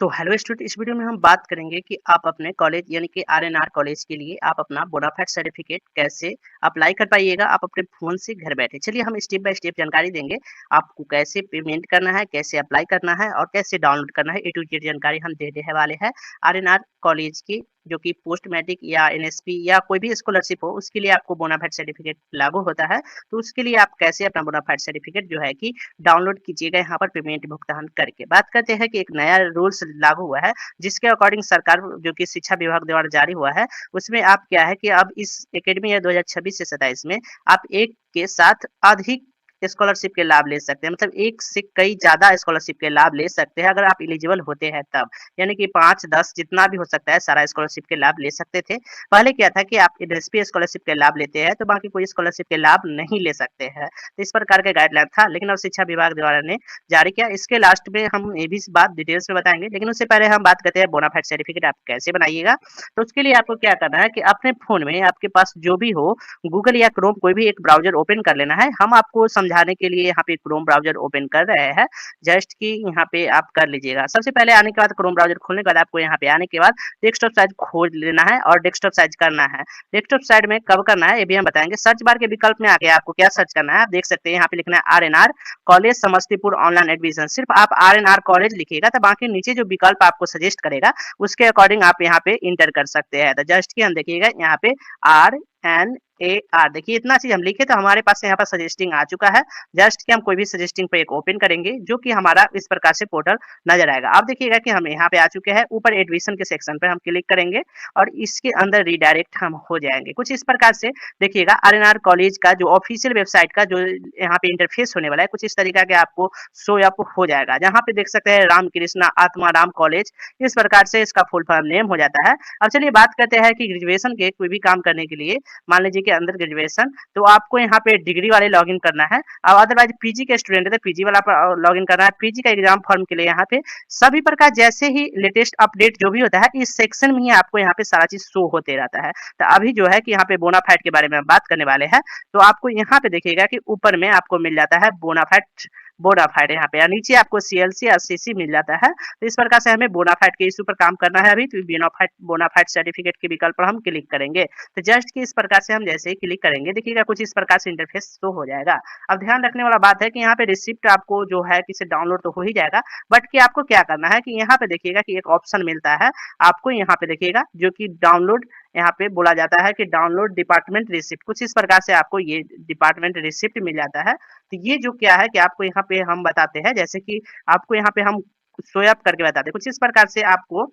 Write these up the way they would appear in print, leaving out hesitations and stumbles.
तो hello student, इस video में हम बात करेंगे कि आप अपने कॉलेज यानी कि आरएनआर कॉलेज के लिए आप अपना बोनाफाइड सर्टिफिकेट कैसे अप्लाई कर पाइएगा आप अपने फ़ोन से घर बैठे। चलिए हम स्टेप बाय स्टेप जानकारी देंगे, आपको कैसे पेमेंट करना है, कैसे अप्लाई करना है और कैसे डाउनलोड करना है। ए टू जेड जानकारी हम देने वाले हैं आरएनआर कॉलेज की, जो कि पोस्ट मैट्रिक या एनएसपी या कोई भी स्कॉलरशिप हो, उसके लिए आपको बोनाफाइड सर्टिफिकेट लागू होता है। तो उसके लिए आप कैसे अपना बोनाफाइड सर्टिफिकेट जो है कि डाउनलोड कीजिएगा यहाँ पर पेमेंट भुगतान करके। बात करते हैं कि एक नया रूल्स लागू हुआ है, जिसके अकॉर्डिंग सरकार जो कि शिक्षा विभाग द्वारा जारी हुआ है, उसमें आप क्या है कि अब इस एकेडमी ईयर 2026 से 27 में आप एक के साथ अधिक स्कॉलरशिप के लाभ ले सकते हैं। मतलब एक से कई ज्यादा स्कॉलरशिप के लाभ ले सकते हैं अगर आप एलिजिबल होते हैं तब। यानी कि 5-10 जितना भी हो सकता है सारा स्कॉलरशिप के लाभ ले सकते थे। पहले क्या था कि आप एनएसपी स्कॉलरशिप के लाभ लेते हैं तो बाकी कोई स्कॉलरशिप के लाभ नहीं ले सकते हैं। तो इस प्रकार का गाइडलाइन था, लेकिन अब शिक्षा विभाग द्वारा ने जारी किया। इसके लास्ट में हम ये भी बात डिटेल्स में बताएंगे, लेकिन उससे पहले हम बात करते हैं बोनाफाइड सर्टिफिकेट आप कैसे बनाइएगा। तो उसके लिए आपको क्या करना है कि अपने फोन में आपके पास जो भी हो, गूगल या क्रोम कोई भी एक ब्राउजर ओपन कर लेना है। हम आपको समझाने के लिए यहाँ पे क्रोम ब्राउजर ओपन कर रहे हैं, जस्ट कि यहाँ पे आप कर लीजिएगा। सबसे पहले आने के बाद क्रोम ब्राउजर खोलने के बाद आपको यहाँ पे आने के बाद डेस्कटॉप साइज खोज लेना है और डेस्कटॉप साइज करना है। डेस्कटॉप साइड में कब करना है ये भी हम बताएंगे। सर्च बार के विकल्प में आके आपको क्या सर्च करना है, आप देख सकते हैं यहाँ पे लिखना है RNR college Samastipur online admission. सिर्फ आप आरएनआर कॉलेज लिखिएगा तो बाकी नीचे जो विकल्प आपको सजेस्ट करेगा उसके अकॉर्डिंग आप यहाँ पे इंटर कर सकते हैं। तो जस्ट कि हम देखिएगा यहाँ पे RNAR, देखिए इतना चीज हम लिखे तो हमारे पास यहाँ पर सजेस्टिंग आ चुका है। जस्ट कि हम कोई भी सजेस्टिंग पे एक ओपन करेंगे जो कि हमारा इस प्रकार से पोर्टल नजर आएगा। अब देखिएगा कि हम यहाँ पे आ चुके हैं। ऊपर एडमिशन के सेक्शन पे हम क्लिक करेंगे और इसके अंदर रिडायरेक्ट हम हो जाएंगे कुछ इस प्रकार से। देखिएगा आरएनआर कॉलेज का जो ऑफिशियल वेबसाइट का जो यहाँ पे इंटरफेस होने वाला है कुछ इस तरीका के आपको शो अप हो जाएगा, जहाँ पे देख सकते हैं रामकृष्णा आत्माराम कॉलेज, इस प्रकार से इसका फुल फॉर्म नेम हो जाता है। अब चलिए बात करते हैं कि ग्रेजुएशन के कोई भी काम करने के लिए, मान लीजिए कि अंडर ग्रेजुएशन, तो आपको यहाँ पे डिग्री वाले लॉगिन करना है। अब अदरवाइज पीजी के स्टूडेंट है तो पीजी वाला पर लॉगिन करना है। पीजी का एग्जाम फॉर्म के लिए यहाँ पे सभी प्रकार जैसे ही लेटेस्ट अपडेट जो भी होता है इस सेक्शन में ही आपको यहाँ पे सारा चीज शो होते रहता है। तो अभी जो है कि यहाँ पे बोनाफाइड के बारे में हम बात करने वाले हैं। तो आपको यहाँ पे देखिएगा कि ऊपर में आपको मिल जाता है बोनाफाइड, बोनाफाइड यहाँ पे, नीचे आपको सीएलसी और सीसी मिल जाता है। तो इस प्रकार से हमें बोनाफाइड के इशू पर काम करना है अभी। तो बोनाफाइड बोनाफाइड सर्टिफिकेट के विकल्प पर हम क्लिक करेंगे। तो जस्ट कि इस प्रकार से हम जैसे ही क्लिक करेंगे देखिएगा कुछ इस प्रकार से इंटरफेस शो हो जाएगा। अब ध्यान रखने वाला बात है कि यहाँ पे रिसिप्ट आपको जो है कि डाउनलोड तो हो ही जाएगा, बट कि आपको क्या करना है कि यहाँ पे देखिएगा कि एक ऑप्शन मिलता है आपको यहाँ पे देखिएगा जो कि डाउनलोड, यहाँ पे बोला जाता है कि डाउनलोड डिपार्टमेंट रिसिप्ट। कुछ इस प्रकार से आपको ये डिपार्टमेंट रिसिप्ट मिल जाता है। तो ये जो क्या है कि आपको यहाँ पे हम बताते हैं, जैसे कि आपको यहाँ पे हम स्वैप करके बताते हैं कुछ इस प्रकार से आपको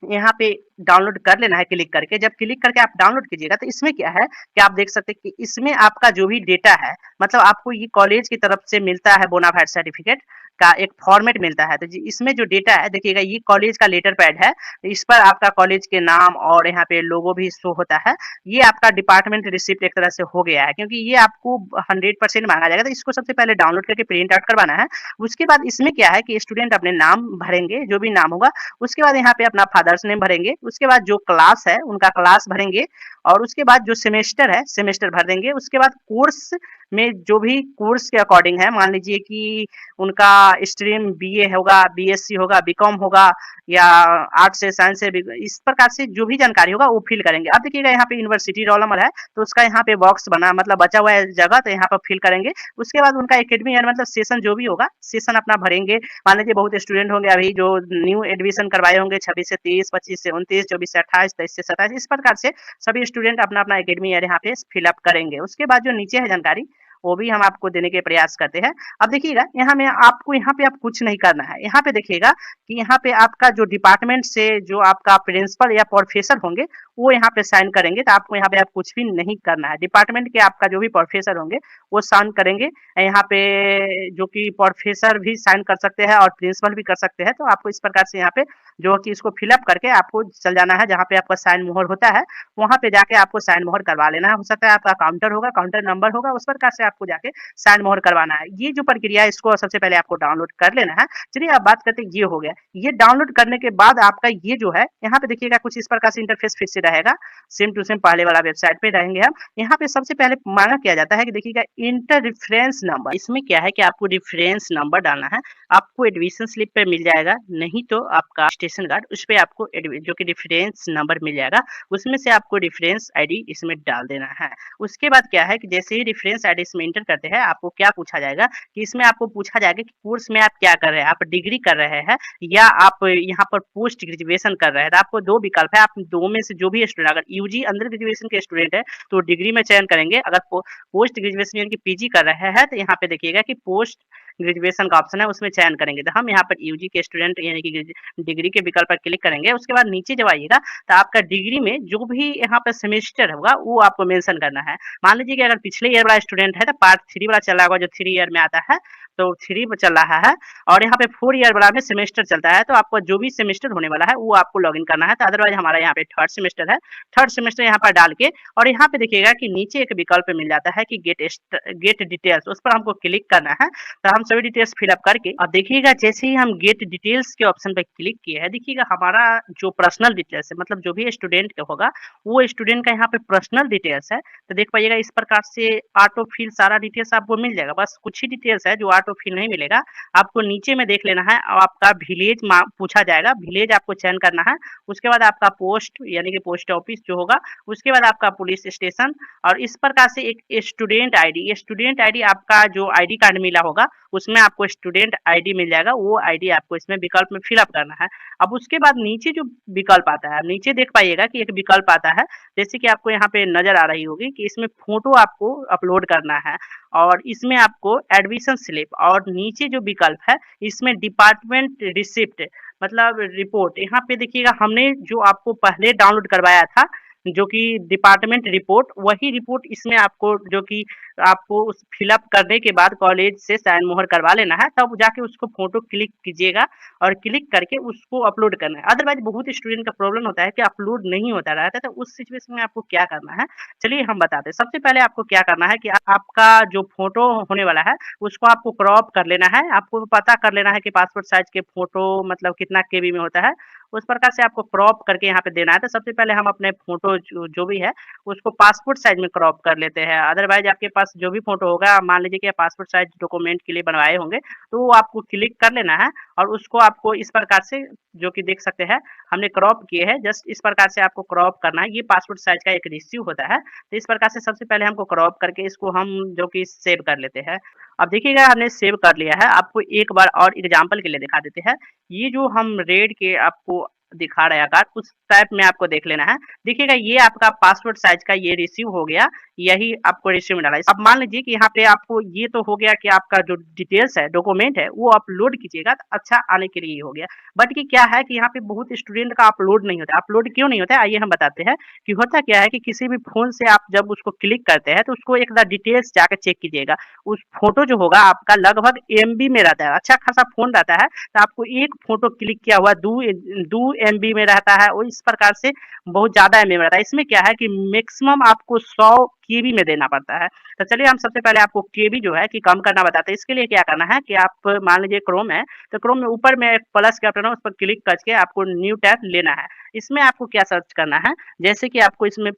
यहाँ पे डाउनलोड कर लेना है क्लिक करके। जब क्लिक करके आप डाउनलोड कीजिएगा तो इसमें क्या है कि आप देख सकते हैं कि इसमें आपका जो भी डेटा है, मतलब आपको ये कॉलेज की तरफ से मिलता है बोनाफाइड सर्टिफिकेट का एक फॉर्मेट मिलता है। तो इसमें जो डेटा है देखिएगा ये कॉलेज का लेटर पैड है, इस पर आपका कॉलेज के नाम और यहाँ पे लोगो भी शो होता है। ये आपका डिपार्टमेंट रिसिप्ट एक तरह से हो गया है, क्योंकि ये आपको 100% मांगा जाएगा। तो इसको सबसे पहले डाउनलोड करके प्रिंट आउट करवाना है। उसके बाद इसमें क्या है कि स्टूडेंट अपने नाम भरेंगे जो भी नाम होगा, उसके बाद यहाँ पे अपना फादर्स नेम भरेंगे, उसके बाद जो क्लास है उनका क्लास भरेंगे और उसके बाद जो सेमेस्टर है सेमेस्टर भर देंगे। उसके बाद कोर्स में जो भी कोर्स के अकॉर्डिंग है, मान लीजिए कि उनका स्ट्रीम बीए होगा, बीएससी होगा, बीकॉम होगा या आर्ट्स से साइंस से, इस प्रकार से जो भी जानकारी होगा वो फिल करेंगे। अब देखिएगा यहाँ पे यूनिवर्सिटी रोल नंबर है तो उसका यहाँ पे बॉक्स बना, मतलब बचा हुआ है जगह, तो यहाँ पर फिल करेंगे। उसके बाद उनका एकेडमी ईयर मतलब सेशन जो भी होगा सेशन अपना भरेंगे। मान लीजिए बहुत स्टूडेंट होंगे अभी जो न्यू एडमिशन करवाए होंगे 26 से 30, 25 से 29, 24 से 28, 23 से 27, इस प्रकार से सभी स्टूडेंट अपना अपना एकेडमी ईयर यहाँ पे फिलअप करेंगे। उसके बाद जो नीचे है जानकारी वो भी हम आपको देने के प्रयास करते हैं। अब देखिएगा यहाँ में आपको यहाँ पे आप कुछ नहीं करना है। यहाँ पे देखिएगा कि यहाँ पे आपका जो डिपार्टमेंट से जो आपका प्रिंसिपल या प्रोफेसर होंगे वो यहाँ पे साइन करेंगे। तो आपको यहाँ पे आप कुछ भी नहीं करना है। डिपार्टमेंट के आपका जो भी प्रोफेसर होंगे वो साइन करेंगे। यहाँ पे जो कि प्रोफेसर भी साइन कर सकते हैं और प्रिंसिपल भी कर सकते हैं। तो आपको इस प्रकार से यहाँ पे जो कि इसको फिलअप करके आपको चल जाना है जहाँ पे आपका साइन मोहर होता है, वहां पे जाके आपको साइन मोहर करवा लेना है। हो सकता है आपका काउंटर होगा, काउंटर नंबर होगा, उस प्रकार से आप आपको जाके साइन मोहर करवाना है। ये जो प्रक्रिया है इसको सबसे पहले आपको डाउनलोड कर लेना है। चलिए अब बात करते हैं, ये हो गया। ये डाउनलोड करने के बाद आपका ये जो है यहाँ पे देखिएगा कुछ इस प्रकार से इंटरफेस फिर से रहेगा, सेम टू सेम पहले वाला वेबसाइट पे रहेंगे हम। यहाँ पे सबसे पहले मांगा किया जाता है कि देखिएगा इंटर रेफरेंस नंबर। इसमें क्या है कि आपको रेफरेंस नंबर डालना है, आपको एडमिशन स्लिप पे मिल जाएगा, नहीं तो आपका स्टेशन कार्ड उस पे आपको जो कि रेफरेंस नंबर मिल जाएगा, उसमें से आपको रेफरेंस आईडी इसमें डाल देना है। उसके बाद क्या है कि जैसे ही रेफरेंस आईडी इसमें इंटर करते हैं, आपको क्या पूछा जाएगा कि इसमें आपको पूछा जाएगा कि कोर्स में आप क्या कर रहे हैं, आप डिग्री कर रहे हैं या आप यहाँ पर पोस्ट ग्रेजुएशन कर रहे हैं। तो आपको दो विकल्प है, आप दो में से जो भी स्टूडेंट, अगर यूजी अंडर ग्रेजुएशन के स्टूडेंट है तो डिग्री में चयन करेंगे, अगर पोस्ट ग्रेजुएशन यानी कि पीजी कर रहे हैं तो यहाँ पे देखिएगा कि पोस्ट ग्रेजुएशन का ऑप्शन है, उसमें चयन करेंगे। तो हम यहाँ पर यूजी के स्टूडेंट यानी कि डिग्री के विकल्प पर क्लिक करेंगे। उसके बाद नीचे जब आइएगा तो आपका डिग्री में जो भी यहाँ पर सेमेस्टर होगा वो आपको मेंशन करना है। मान लीजिए कि अगर पिछले ईयर वाला स्टूडेंट है तो पार्ट 3 वाला चल रहा होगा, जो 3 ईयर में आता है, तो 3 में चल रहा है, और यहाँ पे 4 ईयर वाला में सेमेस्टर चलता है, तो आपको जो भी सेमेस्टर होने वाला है वो आपको लॉगिन करना है। तो अदरवाइज हमारा यहाँ पे थर्ड सेमेस्टर है, थर्ड सेमेस्टर यहाँ पर डाल के, और यहाँ पे देखिएगा कि नीचे एक विकल्प मिल जाता है कि गेट डिटेल्स, उस पर हमको क्लिक करना है। तो हम सभी डिटेल्स फिलअप करके अब देखिएगा जैसे ही हम गेट डिटेल्स के ऑप्शन पे क्लिक किए हैं, देखिएगा हमारा जो पर्सनल डिटेल्स है, मतलब जो भी स्टूडेंट का होगा वो स्टूडेंट का यहाँ पे पर्सनल डिटेल्स है। तो देख पाइएगा इस प्रकार से ऑटो फिल सारा डिटेल्स आपको मिल जाएगा। बस कुछ ही डिटेल्स है जो ऑटो फिल नहीं मिलेगा, आपको नीचे में देख लेना है। आपका विलेज पूछा जाएगा, विलेज आपको चयन करना है। उसके बाद आपका पोस्ट यानी कि पोस्ट ऑफिस जो होगा, उसके बाद आपका पुलिस स्टेशन, और इस प्रकार से एक स्टूडेंट आईडी, स्टूडेंट आईडी आपका जो आईडी कार्ड मिला होगा उसमें आपको स्टूडेंट आईडी मिल जाएगा, वो आईडी आपको इसमें विकल्प में फिलअप करना है। अब उसके बाद नीचे जो विकल्प आता है, नीचे देख पाइएगा कि एक विकल्प आता है, जैसे कि आपको यहाँ पे नजर आ रही होगी कि इसमें फोटो आपको अपलोड करना है, और इसमें आपको एडमिशन स्लिप, और नीचे जो विकल्प है इसमें डिपार्टमेंट रिसिप्ट मतलब रिपोर्ट। यहाँ पे देखिएगा हमने जो आपको पहले डाउनलोड करवाया था जो कि डिपार्टमेंट रिपोर्ट, वही रिपोर्ट इसमें आपको जो कि आपको उस फिलअप करने के बाद कॉलेज से साइन मोहर करवा लेना है, तब जाके उसको फोटो क्लिक कीजिएगा और क्लिक करके उसको अपलोड करना है। अदरवाइज बहुत स्टूडेंट का प्रॉब्लम होता है कि अपलोड नहीं होता रहता है, तो उस सिचुएशन में आपको क्या करना है, चलिए हम बताते हैं। सबसे पहले आपको क्या करना है कि आपका जो फोटो होने वाला है उसको आपको क्रॉप कर लेना है। आपको पता कर लेना है कि पासपोर्ट साइज के फोटो मतलब कितना केबी में होता है, उस प्रकार से आपको क्रॉप करके यहाँ पे देना है। तो सबसे पहले हम अपने फोटो जो भी है उसको पासपोर्ट साइज में क्रॉप कर लेते हैं। अदरवाइज आपके पास जो भी फोटो होगा, मान लीजिए कि पासपोर्ट साइज डॉक्यूमेंट के लिए बनवाए होंगे, तो वो आपको क्लिक कर लेना है, और उसको आपको इस प्रकार से जो कि देख सकते हैं हमने क्रॉप किए हैं, जस्ट इस प्रकार से आपको क्रॉप करना है। ये पासपोर्ट साइज का एक रेशियो होता है, तो इस प्रकार से सबसे पहले हमको क्रॉप करके इसको हम जो कि सेव कर लेते हैं। अब देखिएगा हमने सेव कर लिया है। आपको एक बार और एग्जांपल के लिए दिखा देते हैं। ये जो हम रेड के आपको दिखा रहे आकार, उस टाइप में आपको देख लेना है। देखिएगा ये आपका पासपोर्ट साइज का ये रिसीव हो गया, यही आपको रिसीव में डाला है। अब मान लीजिए कि यहाँ पे आपको ये तो हो गया कि आपका जो डिटेल्स है, डॉक्यूमेंट है, वो अपलोड कीजिएगा तो अच्छा आने के लिए हो गया। बट कि क्या है कि यहाँ पे बहुत स्टूडेंट का अपलोड नहीं होता। अपलोड क्यों नहीं होता है आइए हम बताते हैं। कि होता क्या है कि किसी भी फोन से आप जब उसको क्लिक करते हैं तो उसको एक बार डिटेल्स जाकर चेक कीजिएगा। उस फोटो जो होगा आपका लगभग एमबी में रहता है, अच्छा खासा फोन रहता है, तो आपको एक फोटो क्लिक किया हुआ 2 एमबी में रहता है, और इस प्रकार से बहुत ज्यादा एमबी में रहता है। इसमें क्या है कि मैक्सिमम आपको 100 केबी में देना पड़ता है। तो चलिए हम सबसे पहले आपको केबी जो है कि कम करना बताते हैं। इसके लिए क्या करना है कि आप मान लीजिए क्रोम है, तो क्रोम में ऊपर में एक प्लस का बटन है, उस पर क्लिक करके आपको न्यू टैब लेना है। इसमें आपको क्या सर्च करना है, जैसे कि आपको इसमें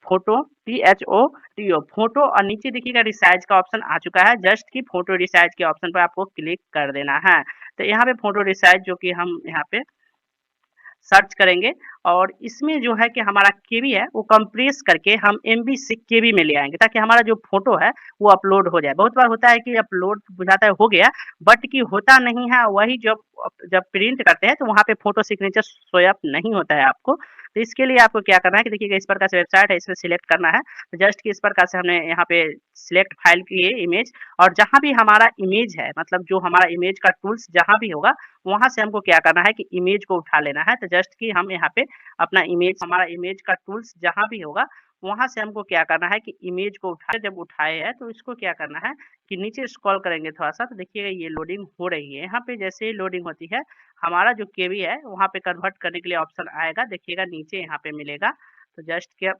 फोटो THOTO फोटो, और नीचे देखिएगा रिसाइज का ऑप्शन आ चुका है, जस्ट की फोटो रिसाइज के ऑप्शन पर आपको क्लिक कर देना है। तो यहाँ पे फोटो रिसाइज जो कि हम यहाँ पे सर्च करेंगे, और इसमें जो है कि हमारा केबी है वो कंप्रेस करके हम एमबी से केबी में ले आएंगे, ताकि हमारा जो फोटो है वो अपलोड हो जाए। बहुत बार होता है कि अपलोड बुझाता है हो गया, बट कि होता नहीं है, वही जब जब प्रिंट करते हैं तो वहाँ पे फोटो सिग्नेचर शो अप नहीं होता है आपको। तो इसके लिए आपको क्या करना है कि देखिएगा इस प्रकार से वेबसाइट है, इसमें सिलेक्ट करना है। तो जस्ट कि इस प्रकार से हमने यहाँ पे सिलेक्ट फाइल किए इमेज, और जहाँ भी हमारा इमेज है, मतलब जो हमारा इमेज का टूल्स जहाँ भी होगा वहां से हमको क्या करना है कि इमेज को उठा लेना है। तो जस्ट कि हम यहाँ पे अपना इमेज, हमारा इमेज का टूल्स जहाँ भी होगा वहां से हमको क्या करना है कि इमेज को उठा, जब उठाए हैं तो इसको क्या करना है कि नीचे स्क्रॉल करेंगे थोड़ा सा, तो देखिएगा ये लोडिंग हो रही है। यहाँ पे जैसे ही लोडिंग होती है हमारा जो केबी है वहाँ पे कन्वर्ट करने के लिए ऑप्शन आएगा, देखिएगा नीचे यहाँ पे मिलेगा। तो जस्ट क्या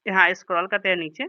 यहाँ स्क्रॉल करते हैं नीचे,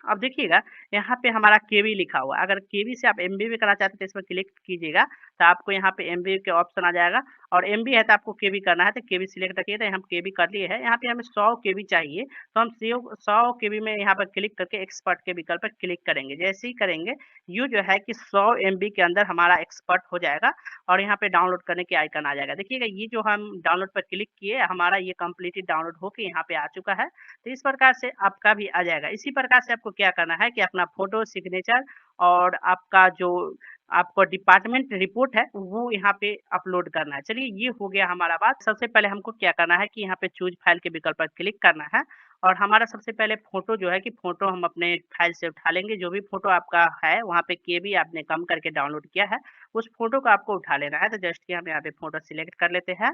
अब देखिएगा यहाँ पे हमारा केवी लिखा हुआ है। अगर केवी से आप एमबी में करना चाहते हैं तो इस पर क्लिक कीजिएगा, तो आपको यहाँ पे एमबी के ऑप्शन आ जाएगा, और एमबी है तो आपको केवी करना है तो केवी सिलेक्ट रखिए। तो हम केवी कर लिए हैं। यहाँ पे हमें 100 केवी चाहिए, तो हम 100 केवी में यहाँ पर क्लिक करके एक्सपर्ट के विकल्प पर क्लिक करेंगे। जैसे ही करेंगे, यू जो है कि 100 एमबी के अंदर हमारा एक्सपर्ट हो जाएगा, और यहाँ पे डाउनलोड करने के आइकन आ जाएगा। देखिएगा, ये जो हम डाउनलोड पर क्लिक किए, हमारा ये कंप्लीटली डाउनलोड होके यहाँ पे आ चुका है। तो इस प्रकार से आपका भी आ जाएगा। इसी प्रकार से आपको क्या करना है कि अपना फोटो, सिग्नेचर और आपका जो आपको डिपार्टमेंट रिपोर्ट है वो यहाँ पे अपलोड करना है। चलिए, ये हो गया हमारा बात। सबसे पहले हमको क्या करना है कि यहाँ पे चूज फाइल के विकल्प पर क्लिक करना है, और हमारा सबसे पहले फोटो जो है कि फोटो हम अपने फाइल से उठा लेंगे। जो भी फोटो आपका है वहाँ पे केबी आपने कम करके डाउनलोड किया है, उस फोटो को आपको उठा लेना है। तो जस्ट कि हम यहाँ पे फोटो सिलेक्ट कर लेते हैं,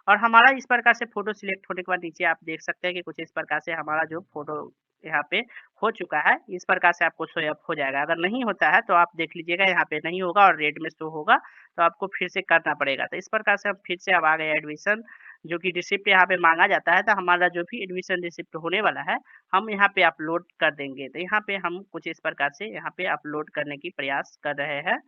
और हमारा इस प्रकार से फोटो सिलेक्ट होने के बाद नीचे आप देख सकते हैं कि कुछ इस प्रकार से हमारा जो फोटो यहाँ पे हो चुका है। इस प्रकार से आपको शो अप हो जाएगा। अगर नहीं होता है तो आप देख लीजिएगा, यहाँ पे नहीं होगा और रेड में शो होगा, तो आपको फिर से करना पड़ेगा। तो इस प्रकार से हम फिर से अब आ गए एडमिशन, जो कि रिसिप्ट यहाँ पे मांगा जाता है। तो हमारा जो भी एडमिशन रिसिप्ट होने वाला है, हम यहाँ पे अपलोड कर देंगे। तो यहाँ पे हम कुछ इस प्रकार से यहाँ पे अपलोड करने की प्रयास कर रहे हैं,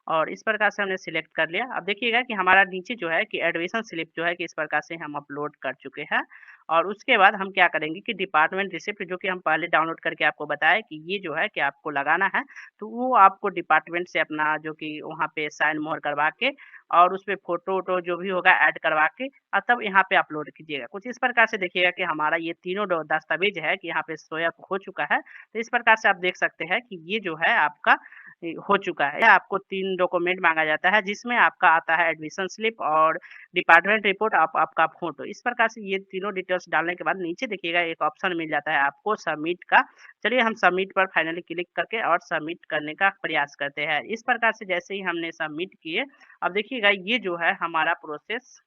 और इस प्रकार से हमने सिलेक्ट कर लिया। अब देखिएगा कि हमारा नीचे जो है कि एडमिशन स्लिप जो है कि इस प्रकार से हम अपलोड कर चुके हैं। और उसके बाद हम क्या करेंगे कि डिपार्टमेंट रिसिप्ट, जो कि हम पहले डाउनलोड करके आपको बताया कि ये जो है कि आपको लगाना है, तो वो आपको डिपार्टमेंट से अपना जो कि वहाँ पे साइन मोहर करवा के, और उसपे फोटो वोटो जो भी होगा ऐड करवा के, और तब यहाँ पे अपलोड कीजिएगा। कुछ इस प्रकार से देखिएगा कि हमारा ये तीनों दस्तावेज है कि यहाँ पे स्वयं हो चुका है। तो इस प्रकार से आप देख सकते हैं कि ये जो है आपका हो चुका है। आपको 3 डॉक्यूमेंट माँगा जाता है, जिसमें आपका आता है एडमिशन स्लिप और डिपार्टमेंट रिपोर्ट, आपका फ़ोटो। इस प्रकार से ये तीनों डिटेल्स डालने के बाद नीचे देखिएगा एक ऑप्शन मिल जाता है आपको सबमिट का। चलिए, हम सबमिट पर फाइनली क्लिक करके और सबमिट करने का प्रयास करते हैं। इस प्रकार से जैसे ही हमने सबमिट किए, अब देखिएगा ये जो है हमारा प्रोसेस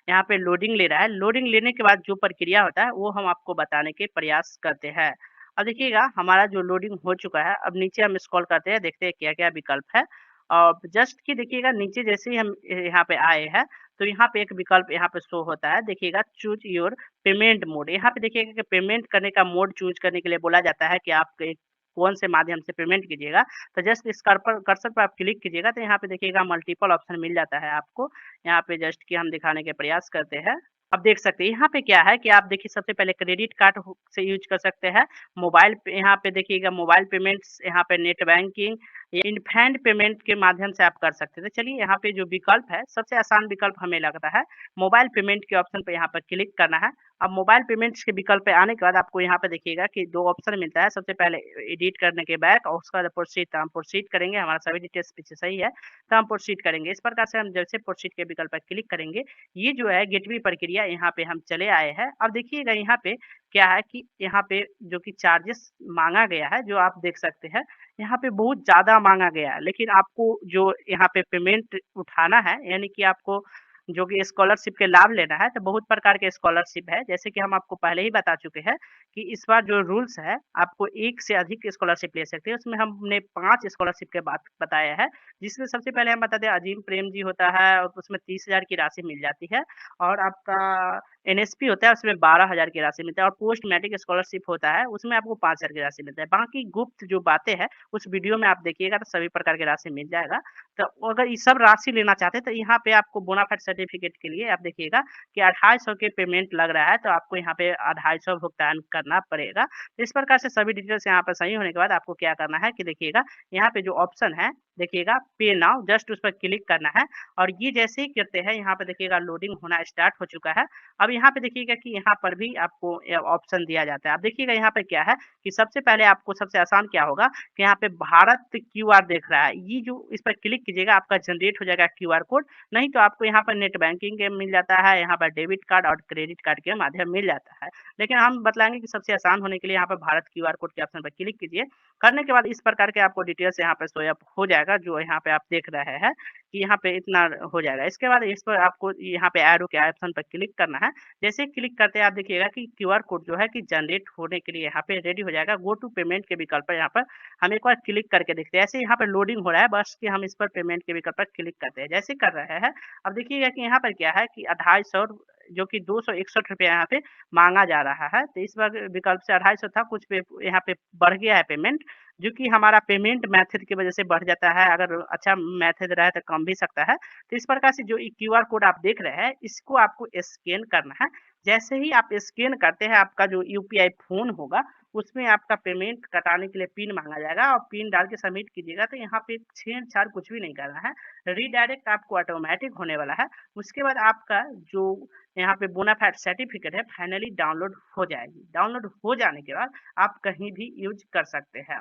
यहाँ पे लोडिंग ले रहा है। लोडिंग लेने के बाद जो प्रक्रिया होता है वो हम आपको बताने के प्रयास करते हैं। अब देखिएगा, हमारा जो लोडिंग हो चुका है, अब नीचे हम स्क्रॉल करते हैं, देखते हैं क्या-क्या विकल्प है। और जस्ट कि देखिएगा, नीचे जैसे ही हम यहाँ पे आए हैं, तो यहाँ पे एक विकल्प यहाँ पे शो होता है। देखिएगा, चूज़ योर पेमेंट मोड। यहाँ पे देखिएगा कि पेमेंट करने का मोड चूज़ करने के लिए बोला जाता है कि आप कौन से माध्यम से पेमेंट कीजिएगा। तो जस्ट इस कर्सर पर आप क्लिक कीजिएगा, तो यहाँ पे देखिएगा मल्टीपल ऑप्शन मिल जाता है आपको। यहाँ पे जस्ट कि हम दिखाने के प्रयास करते हैं। अब देख सकते हैं यहाँ पे क्या है कि आप देखिए, सबसे पहले क्रेडिट कार्ड से यूज कर सकते हैं। मोबाइल पे यहाँ पे देखिएगा मोबाइल पेमेंट्स, यहाँ पे net banking, in hand payment के माध्यम से आप कर सकते थे। चलिए, यहाँ पे जो विकल्प है, सबसे आसान विकल्प हमें लगता है मोबाइल पेमेंट के ऑप्शन पे यहाँ पर क्लिक करना है। अब मोबाइल पेमेंट्स के विकल्प पे आने के बाद आपको यहाँ पे देखिएगा कि 2 ऑप्शन मिलता है। सबसे पहले एडिट करने के बैक, और उसका प्रोसीड, तो हम प्रोसीड करेंगे। हमारा सभी डिटेल्स पीछे सही है, तो हम प्रोसीड करेंगे। इस प्रकार से हम जैसे प्रोसीड के विकल्प पर क्लिक करेंगे, ये जो है गेटवे प्रक्रिया, यहाँ पे हम चले आए हैं। अब देखिएगा यहाँ पे क्या है कि यहाँ पे जो कि चार्जेस मांगा गया है, जो आप देख सकते हैं, यहाँ पे बहुत ज़्यादा मांगा गया है। लेकिन आपको जो यहाँ पे पेमेंट उठाना है, यानी कि आपको जो कि स्कॉलरशिप के लाभ लेना है, तो बहुत प्रकार के स्कॉलरशिप है। जैसे कि हम आपको पहले ही बता चुके हैं कि इस बार जो रूल्स है, आपको 1 से अधिक स्कॉलरशिप ले सकते हैं। उसमें हमने 5 स्कॉलरशिप के बात बताया है, जिसमें सबसे पहले हम बता दें, अजीम प्रेम जी होता है, और उसमें 30,000 की राशि मिल जाती है। और आपका एनएसपी होता है, उसमें 12,000 की राशि मिलता है। और पोस्ट मैट्रिक स्कॉलरशिप होता है, उसमें आपको 5,000 की राशि मिलता है। बाकी गुप्त जो बातें हैं, उस वीडियो में आप देखिएगा, तो सभी प्रकार की राशि मिल जाएगा। तो अगर ये सब राशि लेना चाहते हैं, तो यहाँ पे आपको बोनाफाइड सर्टिफिकेट के लिए आप देखिएगा कि 250 के पेमेंट लग रहा है, तो आपको यहाँ पे 250 भुगतान करना पड़ेगा। इस प्रकार से सभी डिटेल्स यहाँ पर सही होने के बाद आपको क्या करना है कि देखिएगा, यहाँ पे जो ऑप्शन है, देखिएगा पे नाउ, जस्ट उस पर क्लिक करना है। और ये जैसे ही करते हैं, यहाँ पे देखिएगा लोडिंग होना स्टार्ट हो चुका है। अब यहाँ पे देखिएगा कि यहाँ पर भी आपको ऑप्शन दिया जाता है। अब देखिएगा यहाँ पे क्या है कि सबसे पहले आपको सबसे आसान क्या होगा कि यहाँ पे भारत क्यूआर देख रहा है, ये जो इस पर क्लिक कीजिएगा, आपका जनरेट हो जाएगा क्यूआर कोड। नहीं तो आपको यहाँ पर नेट बैंकिंग के मिल जाता है, यहाँ पर डेबिट कार्ड और क्रेडिट कार्ड के माध्यम मिल जाता है। लेकिन हम बतलाएंगे कि सबसे आसान होने के लिए यहाँ पर भारत क्यूआर कोड के ऑप्शन पर क्लिक कीजिए। करने के बाद इस प्रकार के आपको डिटेल्स यहाँ पे शो अप हो जाएगा, जो यहाँ पे आप देख रहे हैं कि यहाँ पे इतना हो जाएगा। इसके बाद इस पर आपको यहाँ पे एरो के ऑप्शन पर क्लिक करना है। जैसे ही क्लिक करते हैं, आप देखिएगा कि क्यूआर कोड जो है कि जनरेट होने के लिए यहाँ पे रेडी हो जाएगा। गो टू पेमेंट के विकल्प पर यहाँ पर हम एक बार क्लिक करके देखते हैं। ऐसे यहाँ पर लोडिंग हो रहा है, बस कि हम इस पर पेमेंट के विकल्प पर क्लिक करते हैं। जैसे कर रहे हैं, अब देखिएगा कि यहाँ पर क्या है कि 250 जो कि 261 रुपया यहाँ पे मांगा जा रहा है। तो इस बार विकल्प से 250 था, कुछ पे यहाँ पे बढ़ गया है पेमेंट, जो कि हमारा पेमेंट मेथड की वजह से बढ़ जाता है। अगर अच्छा मेथड रहे तो कम भी सकता है। तो इस प्रकार से जो क्यूआर कोड आप देख रहे हैं, इसको आपको स्कैन करना है। जैसे ही आप स्कैन करते हैं, आपका जो यूपीआई फोन होगा, उसमें आपका पेमेंट कटाने के लिए पिन मांगा जाएगा और पिन डाल के सबमिट कीजिएगा। तो यहाँ पे छेड़छाड़ कुछ भी नहीं करना है, रीडायरेक्ट आपको ऑटोमेटिक होने वाला है। उसके बाद आपका जो यहाँ पे बोनाफाइड सर्टिफिकेट है, फाइनली डाउनलोड हो जाएगी। डाउनलोड हो जाने के बाद आप कहीं भी यूज कर सकते हैं।